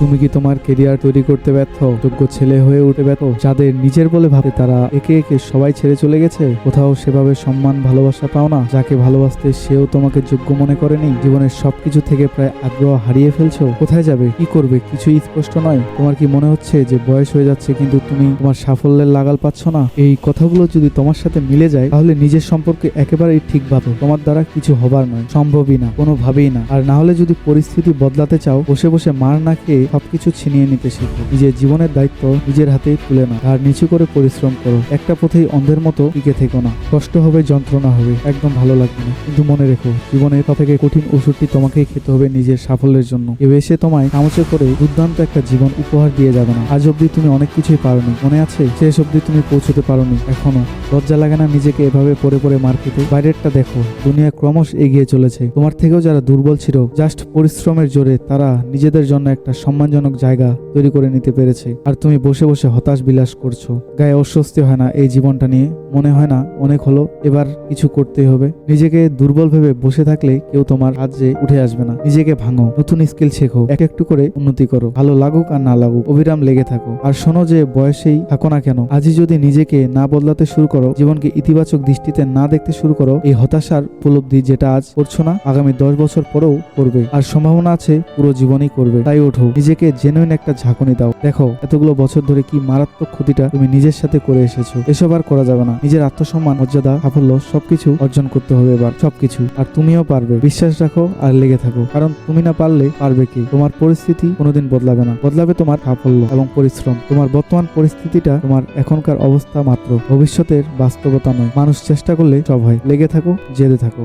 তুমি কি তোমার কেরিয়ার তৈরি করতে ব্যর্থ, যোগ্য ছেলে হয়ে উঠে ব্যর্থ, যাদের নিজের বলে ভাবে তারা একে একে সবাই ছেড়ে চলে গেছে? কোথাও সেভাবে সম্মান ভালোবাসা পাও না, যাকে ভালোবাসতে সেও তোমাকে যোগ্য মনে করেনি? জীবনের সবকিছু থেকে প্রায় আগ্রহ হারিয়ে ফেলছো। কোথায় যাবে, কি করবে কিছুই স্পষ্ট নয়। তোমার কি মনে হচ্ছে যে বয়স হয়ে যাচ্ছে কিন্তু তুমি তোমার সাফল্যের লাগাল পাচ্ছ না? এই কথাগুলো যদি তোমার সাথে মিলে যায় তাহলে নিজের সম্পর্কে একেবারেই ঠিক ভাবে তোমার দ্বারা কিছু হবার নয়, সম্ভবই না, কোনোভাবেই না। আর না হলে যদি পরিস্থিতি বদলাতে চাও, বসে বসে মার না খেয়ে সবকিছু ছিনিয়ে নিতে শিখো। নিজের জীবনের দায়িত্ব নিজের হাতেই তুলে নাও, আর নিচু করে পরিশ্রম করো। একটা পথেই অন্ধের মতো টিকে থেকো না। কষ্ট হবে, যন্ত্রণা হবে, একদম ভালো লাগবে না, কিন্তু মনে রেখো জীবনের সবথেকে কঠিন ওষুধটি তোমাকেই খেতে হবে নিজের সাফল্যের জন্য। কেউ এসে তোমায় চামচে করে দুর্দান্ত একটা জীবন উপহার দিয়ে যাবে না। আজ অব্দি তুমি অনেক কিছুই পারোনি, মনে আছে? শেষ অব্দি তুমি পৌঁছতে পারোনি এখনো। লজ্জা লাগে না নিজেকে এভাবে পড়ে পড়ে মার খেতে? বাইরেরটা দেখো, দুনিয়া ক্রমশ এগিয়ে চলেছে। তোমার থেকেও যারা দুর্বল ছিল, জাস্ট পরিশ্রমের জোরে তারা নিজেদের জন্য একটা সম্মানজনক জায়গা তৈরি করে নিতে পেরেছে। আর তুমি বসে বসে হতাশ বিলাস করছো। গায়ে অস্বস্তি হয় না এই জীবনটা নিয়ে? মনে হয় না অনেক হলো, এবার কিছু করতেই হবে? নিজেকে দুর্বল ভেবে বসে থাকলে কেউ তোমার সাহায্যে উঠে আসবে না। নিজেকে ভাঙো, নতুন স্কিল শেখো, একটু একটু করে উন্নতি করো। ভালো লাগুক আর না লাগুক, অবিরাম লেগে থাকো। আর শোনো, যে বয়সেই থাকো না কেন, আজই যদি নিজেকে না বদলাতে শুরু করো, জীবনকে ইতিবাচক দৃষ্টিতে না দেখতে শুরু করো, এই হতাশার উপলব্ধি যেটা আজ করছো না, আগামী 10 বছর পরেও করবে। আর সম্ভাবনা আছে পুরো জীবনই করবে। তাই ওঠো, নিজেকে জেনুইন একটা ঝাঁকুনি দাও। দেখো এতগুলো বছর ধরে কি মারাত্মক ক্ষতিটা তুমি নিজের সাথে করে এসেছো। এসব আর করা যাবে না। নিজের আত্মসম্মান, মর্যাদা, সাফল্য সবকিছু অর্জন করতে হবে এবার, সবকিছু। আর তুমিও পারবে, বিশ্বাস রাখো আর লেগে থাকো। কারণ তুমি না পারলে পারবে কি? তোমার পরিস্থিতি কোনোদিন বদলাবে না, বদলাবে তোমার সাফল্য এবং পরিশ্রম। তোমার বর্তমান পরিস্থিতিটা তোমার এখনকার অবস্থা মাত্র, ভবিষ্যতের বাস্তবতা নয়। মানুষ চেষ্টা করলে সব হয়। লেগে থাকো, জেদে থাকো।